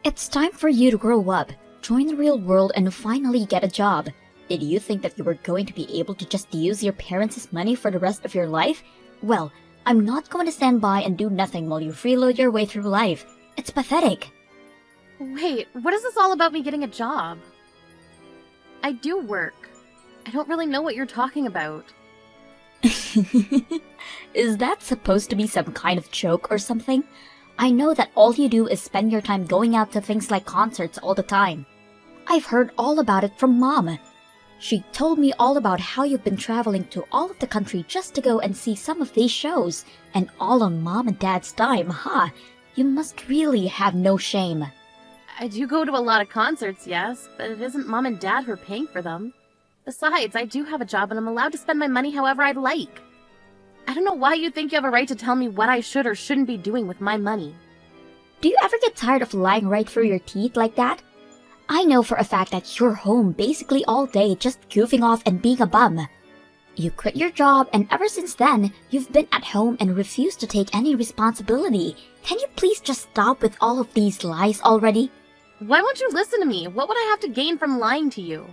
It's time for you to grow up, join the real world, and finally get a job. Did you think that you were going to be able to just use your parents' money for the rest of your life? Well, I'm not going to stand by and do nothing while you freeload your way through life. It's pathetic. Wait, what is this all about me getting a job? I do work. I don't really know what you're talking about. Is that supposed to be some kind of joke or something? I know that all you do is spend your time going out to things like concerts all the time. I've heard all about it from Mom. She told me all about how you've been traveling to all of the country just to go and see some of these shows. And all on Mom and Dad's dime, huh? You must really have no shame. I do go to a lot of concerts, yes, but it isn't Mom and Dad who are paying for them. Besides, I do have a job and I'm allowed to spend my money however I'd like. I don't know why you think you have a right to tell me what I should or shouldn't be doing with my money. Do you ever get tired of lying right through your teeth like that? I know for a fact that you're home basically all day just goofing off and being a bum. You quit your job and ever since then, you've been at home and refused to take any responsibility. Can you please just stop with all of these lies already? Why won't you listen to me? What would I have to gain from lying to you?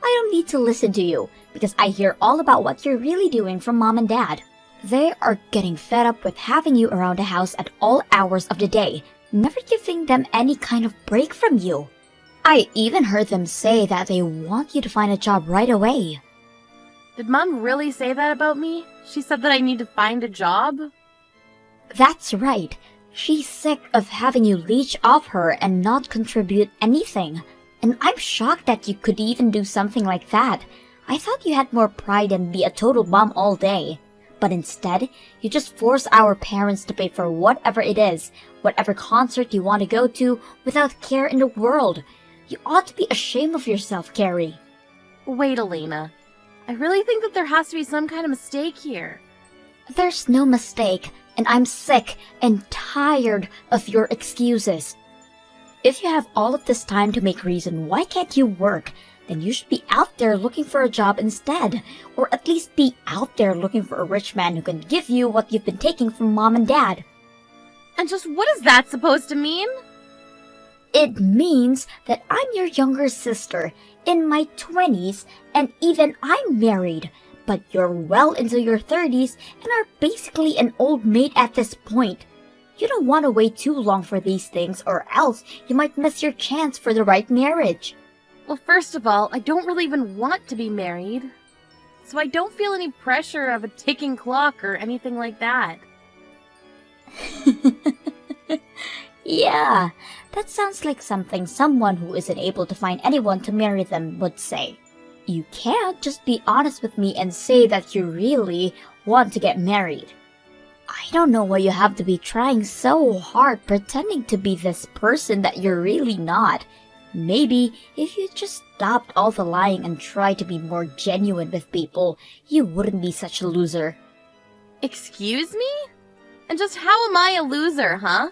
I don't need to listen to you, because I hear all about what you're really doing from Mom and Dad. They are getting fed up with having you around the house at all hours of the day, never giving them any kind of break from you. I even heard them say that they want you to find a job right away. Did Mom really say that about me? She said that I need to find a job? That's right. She's sick of having you leech off her and not contribute anything. And I'm shocked that you could even do something like that. I thought you had more pride and be a total mom all day. But instead, you just force our parents to pay for whatever it is, whatever concert you want to go to, without care in the world. You ought to be ashamed of yourself, Carrie. Wait, Elena. I really think that there has to be some kind of mistake here. There's no mistake, and I'm sick and tired of your excuses. If you have all of this time to make reason why can't you work, then you should be out there looking for a job instead, or at least be out there looking for a rich man who can give you what you've been taking from Mom and Dad. And just what is that supposed to mean? It means that I'm your younger sister, in my 20s, and even I'm married, but you're well into your 30s and are basically an old maid at this point. You don't want to wait too long for these things, or else you might miss your chance for the right marriage. Well, first of all, I don't really even want to be married. So I don't feel any pressure of a ticking clock or anything like that. Yeah, that sounds like something someone who isn't able to find anyone to marry them would say. You can't just be honest with me and say that you really want to get married. I don't know why you have to be trying so hard pretending to be this person that you're really not. Maybe if you just stopped all the lying and tried to be more genuine with people, you wouldn't be such a loser. Excuse me? And just how am I a loser, huh?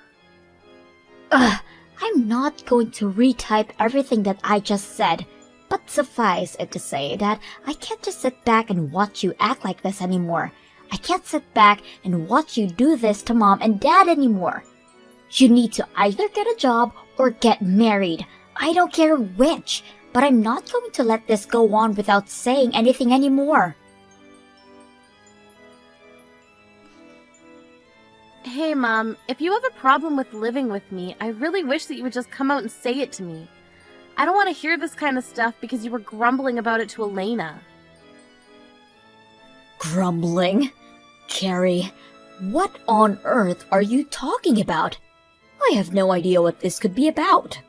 I'm not going to retype everything that I just said, but suffice it to say that I can't just sit back and watch you act like this anymore. I can't sit back and watch you do this to Mom and Dad anymore. You need to either get a job or get married. I don't care which, but I'm not going to let this go on without saying anything anymore. Hey, Mom, if you have a problem with living with me, I really wish that you would just come out and say it to me. I don't want to hear this kind of stuff because you were grumbling about it to Elena. Grumbling? Carrie, what on earth are you talking about? I have no idea what this could be about.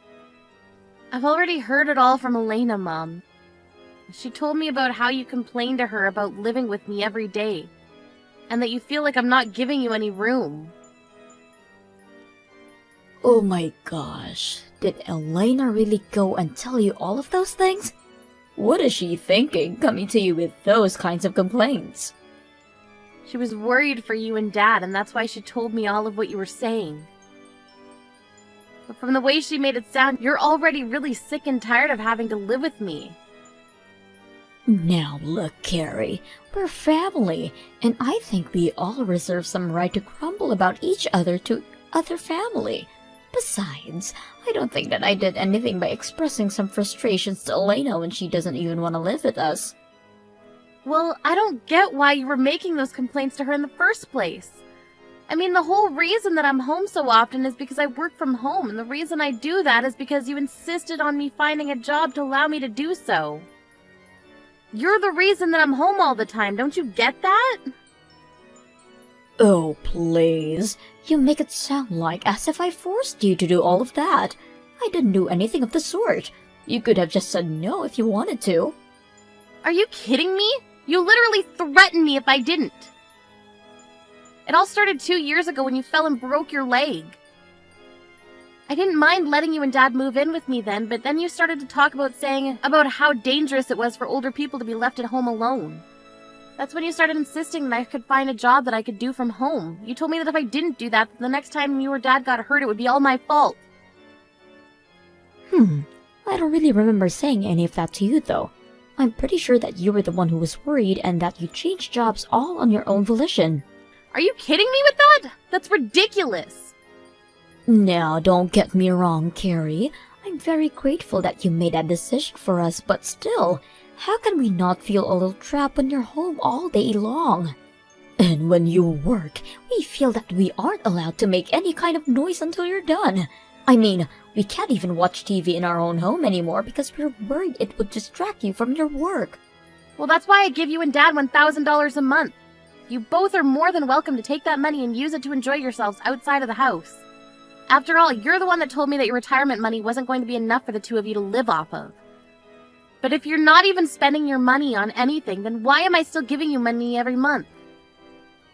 I've already heard it all from Elena, Mom. She told me about how you complain to her about living with me every day, and that you feel like I'm not giving you any room. Oh my gosh, did Elena really go and tell you all of those things? What is she thinking coming to you with those kinds of complaints? She was worried for you and Dad, and that's why she told me all of what you were saying. But from the way she made it sound, you're already really sick and tired of having to live with me. Now look, Carrie, we're family, and I think we all reserve some right to grumble about each other to other family. Besides, I don't think that I did anything by expressing some frustrations to Elena when she doesn't even want to live with us. Well, I don't get why you were making those complaints to her in the first place. I mean, the whole reason that I'm home so often is because I work from home, and the reason I do that is because you insisted on me finding a job to allow me to do so. You're the reason that I'm home all the time, don't you get that? Oh, please. You make it sound like as if I forced you to do all of that. I didn't do anything of the sort. You could have just said no if you wanted to. Are you kidding me? You literally threatened me if I didn't. It all started 2 years ago when you fell and broke your leg. I didn't mind letting you and Dad move in with me then, but then you started to talk about how dangerous it was for older people to be left at home alone. That's when you started insisting that I could find a job that I could do from home. You told me that if I didn't do that, the next time you or Dad got hurt, it would be all my fault. I don't really remember saying any of that to you, though. I'm pretty sure that you were the one who was worried and that you changed jobs all on your own volition. Are you kidding me with that? That's ridiculous. Now, don't get me wrong, Carrie. I'm very grateful that you made that decision for us, but still, how can we not feel a little trapped when you're home all day long? And when you work, we feel that we aren't allowed to make any kind of noise until you're done. I mean, we can't even watch TV in our own home anymore because we're worried it would distract you from your work. Well, that's why I give you and Dad $1,000 a month. You both are more than welcome to take that money and use it to enjoy yourselves outside of the house. After all, you're the one that told me that your retirement money wasn't going to be enough for the two of you to live off of. But if you're not even spending your money on anything, then why am I still giving you money every month?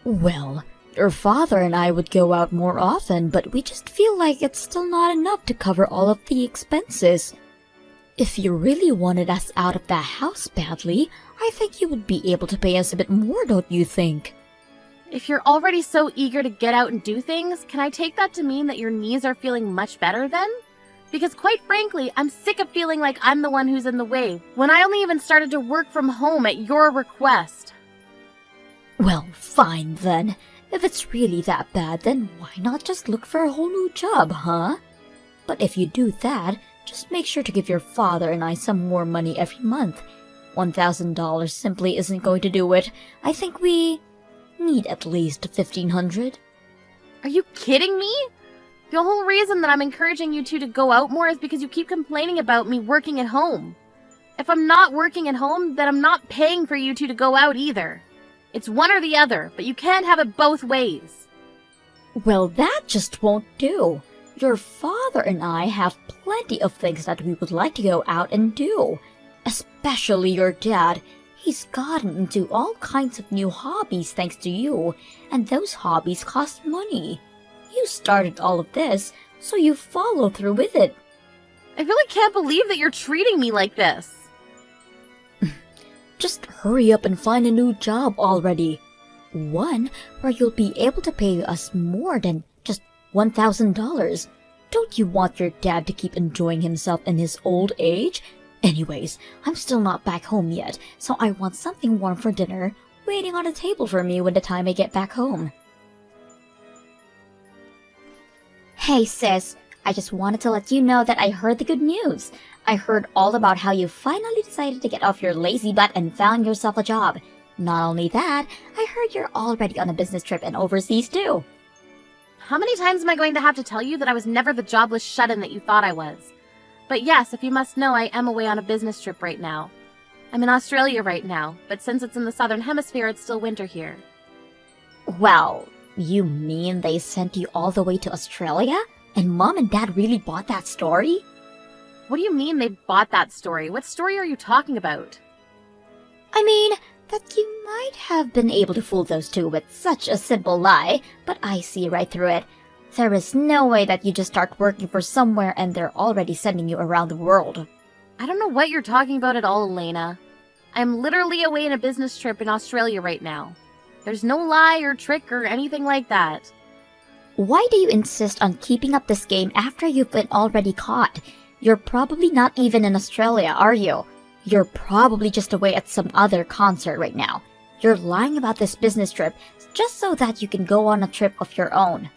Well, your father and I would go out more often, but we just feel like it's still not enough to cover all of the expenses. If you really wanted us out of that house badly, I think you would be able to pay us a bit more, don't you think? If you're already so eager to get out and do things, can I take that to mean that your knees are feeling much better then? Because quite frankly, I'm sick of feeling like I'm the one who's in the way, when I only even started to work from home at your request. Well, fine then. If it's really that bad, then why not just look for a whole new job, huh? But if you do that, just make sure to give your father and I some more money every month. $1,000 simply isn't going to do it. I think we need at least $1,500. Are you kidding me? The whole reason that I'm encouraging you two to go out more is because you keep complaining about me working at home. If I'm not working at home, then I'm not paying for you two to go out either. It's one or the other, but you can't have it both ways. Well, that just won't do. Your father and I have plenty of things that we would like to go out and do. Especially your dad. He's gotten into all kinds of new hobbies thanks to you, and those hobbies cost money. You started all of this, so you follow through with it. I really can't believe that you're treating me like this. Just hurry up and find a new job already. One where you'll be able to pay us more than just $1,000. Don't you want your dad to keep enjoying himself in his old age? Anyways, I'm still not back home yet, so I want something warm for dinner waiting on the table for me when the time I get back home. Hey sis, I just wanted to let you know that I heard the good news. I heard all about how you finally decided to get off your lazy butt and found yourself a job. Not only that, I heard you're already on a business trip and overseas too. How many times am I going to have to tell you that I was never the jobless shut-in that you thought I was? But yes, if you must know, I am away on a business trip right now. I'm in Australia right now, but since it's in the southern hemisphere, it's still winter here. Well, you mean they sent you all the way to Australia? And Mom and Dad really bought that story? What do you mean they bought that story? What story are you talking about? I mean, that you might have been able to fool those two with such a simple lie, but I see right through it. There is no way that you just start working for somewhere and they're already sending you around the world. I don't know what you're talking about at all, Elena. I'm literally away on a business trip in Australia right now. There's no lie or trick or anything like that. Why do you insist on keeping up this game after you've been already caught? You're probably not even in Australia, are you? You're probably just away at some other concert right now. You're lying about this business trip just so that you can go on a trip of your own.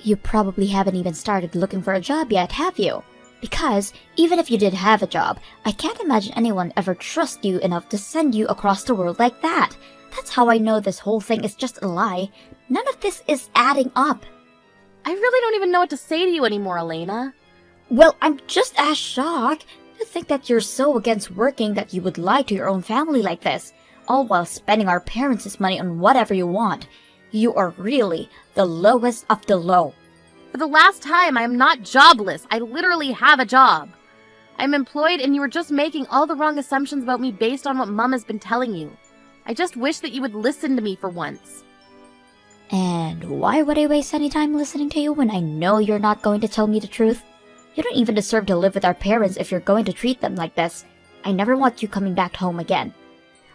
You probably haven't even started looking for a job yet, have you? Because, even if you did have a job, I can't imagine anyone ever trust you enough to send you across the world like that. That's how I know this whole thing is just a lie. None of this is adding up. I really don't even know what to say to you anymore, Elena. Well, I'm just as shocked to think that you're so against working that you would lie to your own family like this, all while spending our parents' money on whatever you want. You are really the lowest of the low. For the last time, I am not jobless. I literally have a job. I'm employed and you are just making all the wrong assumptions about me based on what Mom has been telling you. I just wish that you would listen to me for once. And why would I waste any time listening to you when I know you're not going to tell me the truth? You don't even deserve to live with our parents if you're going to treat them like this. I never want you coming back home again.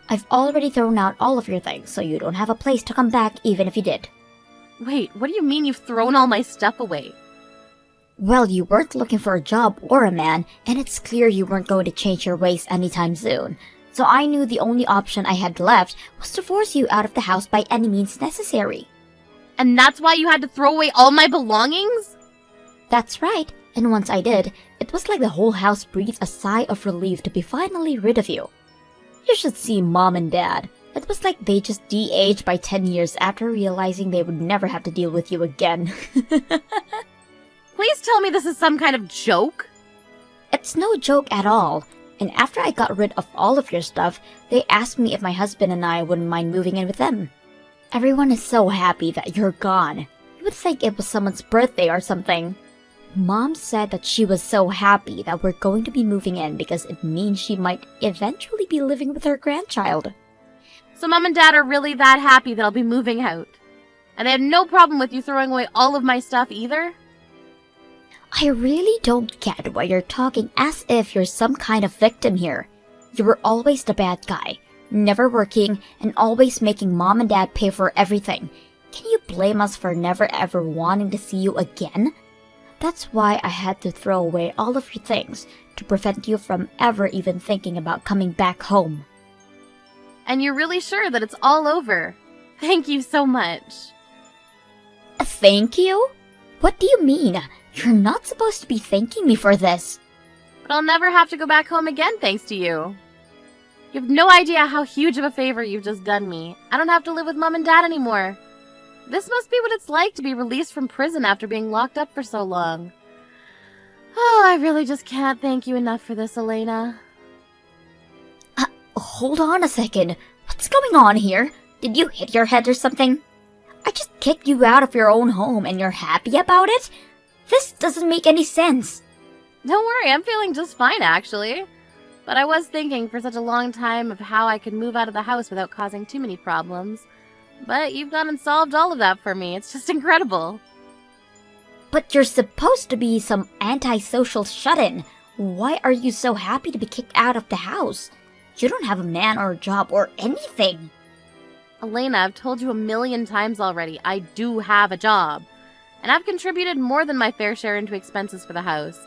I've already thrown out all of your things, so you don't have a place to come back even if you did. Wait, what do you mean you've thrown all my stuff away? Well, you weren't looking for a job or a man, and it's clear you weren't going to change your ways anytime soon. So I knew the only option I had left was to force you out of the house by any means necessary. And that's why you had to throw away all my belongings? That's right, and once I did, it was like the whole house breathed a sigh of relief to be finally rid of you. You should see Mom and Dad. It was like they just de-aged by 10 years after realizing they would never have to deal with you again. Please tell me this is some kind of joke? It's no joke at all. And after I got rid of all of your stuff, they asked me if my husband and I wouldn't mind moving in with them. Everyone is so happy that you're gone. You would think it was someone's birthday or something. Mom said that she was so happy that we're going to be moving in because it means she might eventually be living with her grandchild. So Mom and Dad are really that happy that I'll be moving out? And they had no problem with you throwing away all of my stuff either? I really don't get why you're talking as if you're some kind of victim here. You were always the bad guy, never working, and always making Mom and Dad pay for everything. Can you blame us for never ever wanting to see you again? That's why I had to throw away all of your things, to prevent you from ever even thinking about coming back home. And you're really sure that it's all over? Thank you so much. Thank you? What do you mean? You're not supposed to be thanking me for this. But I'll never have to go back home again thanks to you. You have no idea how huge of a favor you've just done me. I don't have to live with Mom and Dad anymore. This must be what it's like to be released from prison after being locked up for so long. Oh, I really just can't thank you enough for this, Elena. Hold on a second. What's going on here? Did you hit your head or something? I just kicked you out of your own home and you're happy about it? This doesn't make any sense. Don't worry, I'm feeling just fine, actually. But I was thinking for such a long time of how I could move out of the house without causing too many problems. But you've gone and solved all of that for me. It's just incredible. But you're supposed to be some antisocial shut-in. Why are you so happy to be kicked out of the house? You don't have a man or a job or anything. Elena, I've told you 1,000,000 times already, I do have a job. And I've contributed more than my fair share into expenses for the house.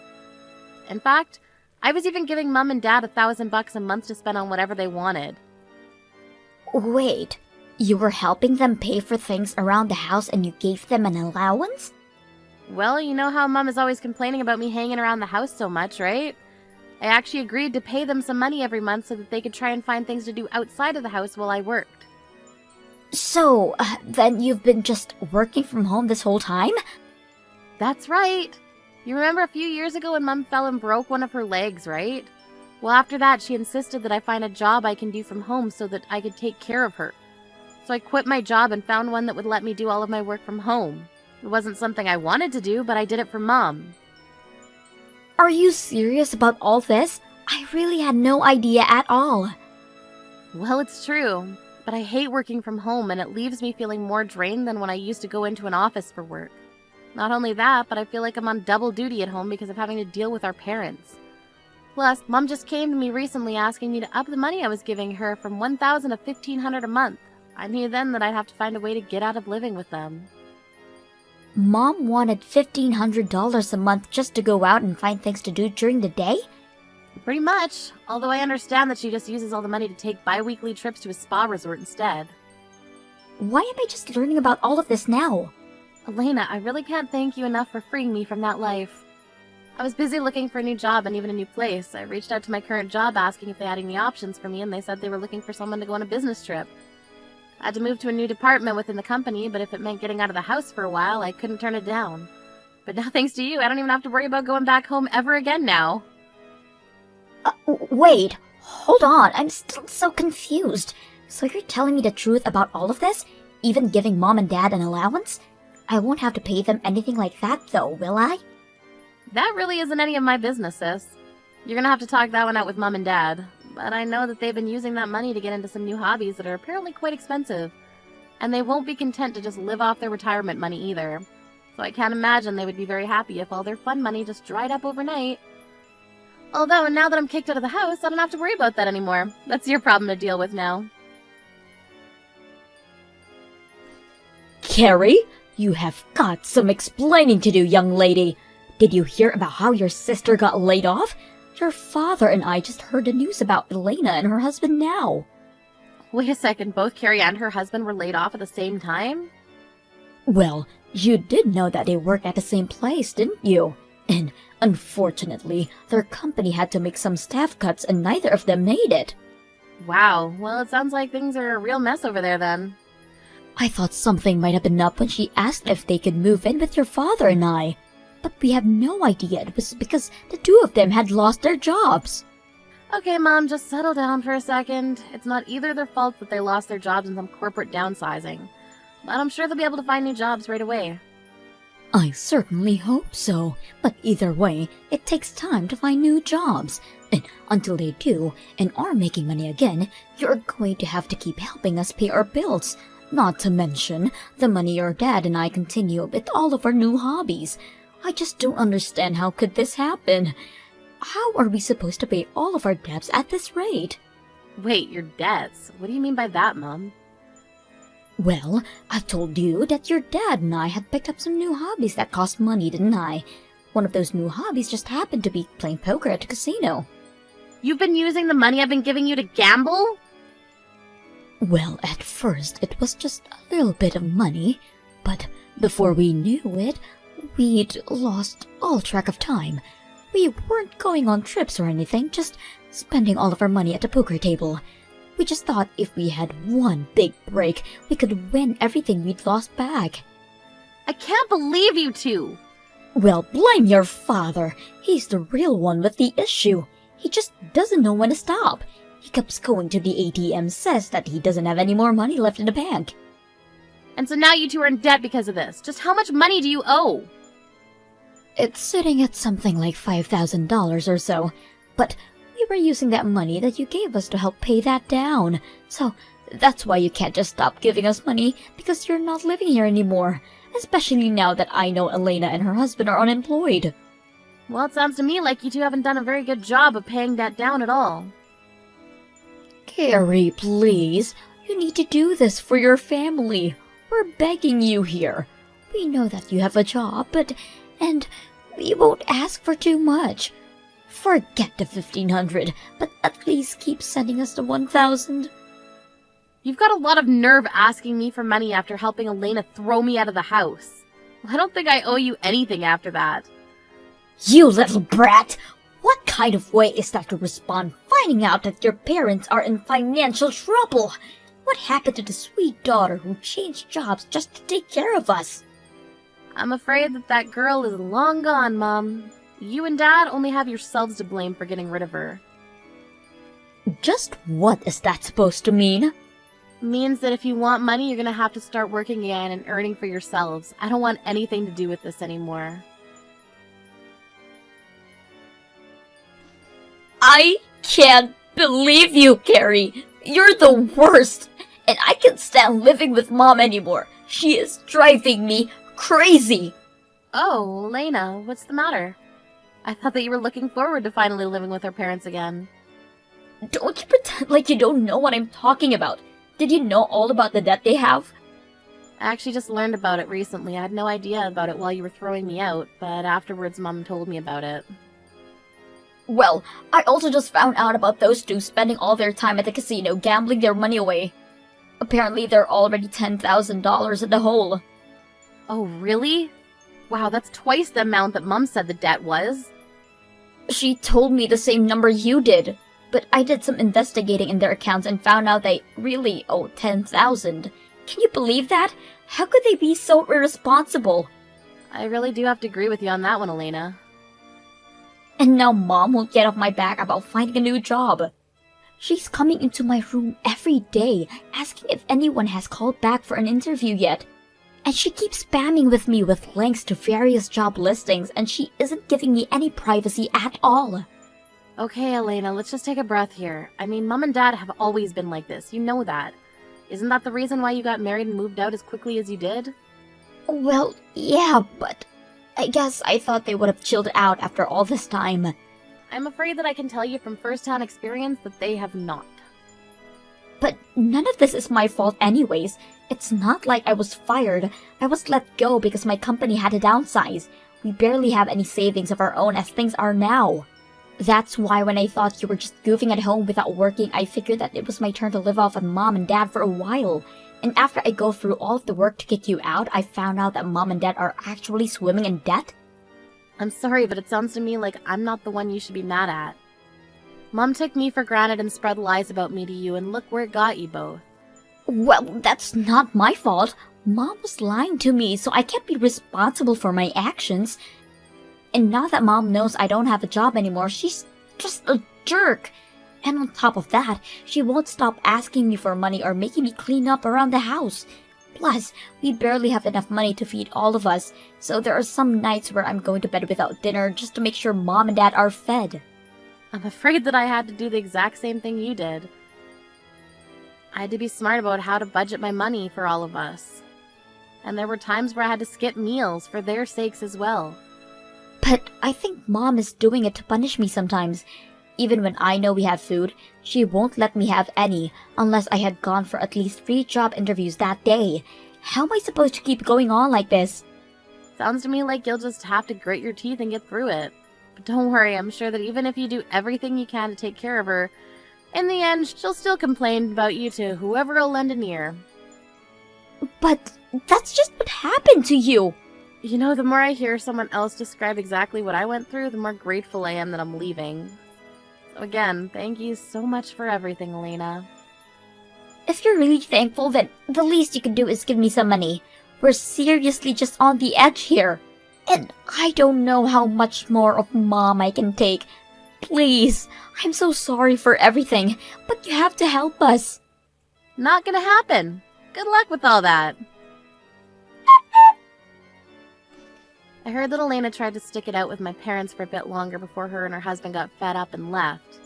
In fact, I was even giving Mom and Dad $1,000 a month to spend on whatever they wanted. Wait, you were helping them pay for things around the house and you gave them an allowance? Well, you know how Mom is always complaining about me hanging around the house so much, right? I actually agreed to pay them some money every month so that they could try and find things to do outside of the house while I worked. So, then you've been just working from home this whole time? That's right. You remember a few years ago when Mom fell and broke one of her legs, right? Well, after that, she insisted that I find a job I can do from home so that I could take care of her. So I quit my job and found one that would let me do all of my work from home. It wasn't something I wanted to do, but I did it for Mom. Are you serious about all this? I really had no idea at all. Well, it's true, but I hate working from home and it leaves me feeling more drained than when I used to go into an office for work. Not only that, but I feel like I'm on double duty at home because of having to deal with our parents. Plus, Mom just came to me recently asking me to up the money I was giving her from $1,000 to $1,500 a month. I knew then that I'd have to find a way to get out of living with them. Mom wanted $1,500 a month just to go out and find things to do during the day? Pretty much, although I understand that she just uses all the money to take bi-weekly trips to a spa resort instead. Why am I just learning about all of this now? Elena, I really can't thank you enough for freeing me from that life. I was busy looking for a new job and even a new place. I reached out to my current job asking if they had any options for me, and they said they were looking for someone to go on a business trip. I had to move to a new department within the company, but if it meant getting out of the house for a while, I couldn't turn it down. But now thanks to you, I don't even have to worry about going back home ever again now. Wait, hold on, I'm still so confused. So you're telling me the truth about all of this? Even giving Mom and Dad an allowance? I won't have to pay them anything like that though, will I? That really isn't any of my business, sis. You're gonna have to talk that one out with Mom and Dad. But I know that they've been using that money to get into some new hobbies that are apparently quite expensive. And they won't be content to just live off their retirement money either. So I can't imagine they would be very happy if all their fun money just dried up overnight. Although, now that I'm kicked out of the house, I don't have to worry about that anymore. That's your problem to deal with now. Carrie, you have got some explaining to do, young lady. Did you hear about how your sister got laid off? Your father and I just heard the news about Elena and her husband now. Wait a second, both Carrie and her husband were laid off at the same time? Well, you did know that they worked at the same place, didn't you? And unfortunately, their company had to make some staff cuts and neither of them made it. Wow, well it sounds like things are a real mess over there then. I thought something might have been up when she asked if they could move in with your father and I. But we have no idea it was because the two of them had lost their jobs. Okay, Mom, just settle down for a second. It's not either their fault that they lost their jobs in some corporate downsizing. But I'm sure they'll be able to find new jobs right away. I certainly hope so. But either way, it takes time to find new jobs. And until they do, and are making money again, you're going to have to keep helping us pay our bills. Not to mention the money your dad and I continue with all of our new hobbies. I just don't understand how could this happen. How are we supposed to pay all of our debts at this rate? Wait, your debts? What do you mean by that, Mom? Well, I told you that your dad and I had picked up some new hobbies that cost money, didn't I? One of those new hobbies just happened to be playing poker at a casino. You've been using the money I've been giving you to gamble? Well, at first it was just a little bit of money, but before we knew it, we'd lost all track of time. We weren't going on trips or anything, just spending all of our money at the poker table. We just thought if we had one big break, we could win everything we'd lost back. I can't believe you two! Well, blame your father. He's the real one with the issue. He just doesn't know when to stop. He keeps going to the ATM, says that he doesn't have any more money left in the bank. And so now you two are in debt because of this. Just how much money do you owe? It's sitting at something like $5,000 or so, but we were using that money that you gave us to help pay that down. So that's why you can't just stop giving us money, because you're not living here anymore, especially now that I know Elena and her husband are unemployed. Well, it sounds to me like you two haven't done a very good job of paying that down at all. Carrie, please. You need to do this for your family. We're begging you here. We know that you have a job, and we won't ask for too much. Forget the 1,500, but at least keep sending us the 1,000. You've got a lot of nerve asking me for money after helping Elena throw me out of the house. I don't think I owe you anything after that. You little brat! What kind of way is that to respond finding out that your parents are in financial trouble? What happened to the sweet daughter who changed jobs just to take care of us? I'm afraid that girl is long gone, Mom. You and Dad only have yourselves to blame for getting rid of her. Just what is that supposed to mean? Means that if you want money, you're gonna have to start working again and earning for yourselves. I don't want anything to do with this anymore. I can't believe you, Carrie. You're the worst. And I can't stand living with Mom anymore. She is driving me crazy. Oh, Elena, what's the matter? I thought that you were looking forward to finally living with her parents again. Don't you pretend like you don't know what I'm talking about. Did you know all about the debt they have? I actually just learned about it recently. I had no idea about it while you were throwing me out, but afterwards Mom told me about it. Well, I also just found out about those two spending all their time at the casino gambling their money away. Apparently they're already $10,000 in the hole. Oh, really? Wow, that's twice the amount that Mom said the debt was. She told me the same number you did, but I did some investigating in their accounts and found out they really owe 10,000. Can you believe that? How could they be so irresponsible? I really do have to agree with you on that one, Elena. And now Mom won't get off my back about finding a new job. She's coming into my room every day, asking if anyone has called back for an interview yet. And she keeps spamming with me with links to various job listings, and she isn't giving me any privacy at all. Okay, Elena, let's just take a breath here. I mean, Mom and Dad have always been like this, you know that. Isn't that the reason why you got married and moved out as quickly as you did? Well, yeah, but I guess I thought they would have chilled out after all this time. I'm afraid that I can tell you from first-hand experience that they have not. But none of this is my fault anyways. It's not like I was fired. I was let go because my company had to downsize. We barely have any savings of our own as things are now. That's why when I thought you were just goofing at home without working, I figured that it was my turn to live off on Mom and Dad for a while. And after I go through all of the work to kick you out, I found out that Mom and Dad are actually swimming in debt. I'm sorry, but it sounds to me like I'm not the one you should be mad at. Mom took me for granted and spread lies about me to you, and look where it got you both. Well, that's not my fault. Mom was lying to me, so I can't be responsible for my actions. And now that Mom knows I don't have a job anymore, she's just a jerk. And on top of that, she won't stop asking me for money or making me clean up around the house. Plus, we barely have enough money to feed all of us, so there are some nights where I'm going to bed without dinner just to make sure Mom and Dad are fed. I'm afraid that I had to do the exact same thing you did. I had to be smart about how to budget my money for all of us. And there were times where I had to skip meals for their sakes as well. But I think Mom is doing it to punish me sometimes. Even when I know we have food, she won't let me have any unless I had gone for at least 3 job interviews that day. How am I supposed to keep going on like this? Sounds to me like you'll just have to grit your teeth and get through it. But don't worry, I'm sure that even if you do everything you can to take care of her, in the end, she'll still complain about you to whoever will lend an ear. But that's just what happened to you. You know, the more I hear someone else describe exactly what I went through, the more grateful I am that I'm leaving. So again, thank you so much for everything, Elena. If you're really thankful, then the least you can do is give me some money. We're seriously just on the edge here. And I don't know how much more of Mom I can take. Please, I'm so sorry for everything, but you have to help us. Not gonna happen. Good luck with all that. I heard that Elena tried to stick it out with my parents for a bit longer before her and her husband got fed up and left.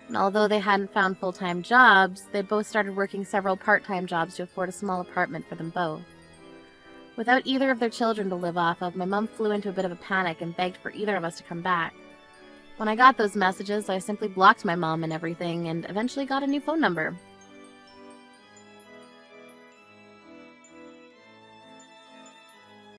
And although they hadn't found full-time jobs, they'd both started working several part-time jobs to afford a small apartment for them both. Without either of their children to live off of, my mom flew into a bit of a panic and begged for either of us to come back. When I got those messages, I simply blocked my mom and everything and eventually got a new phone number.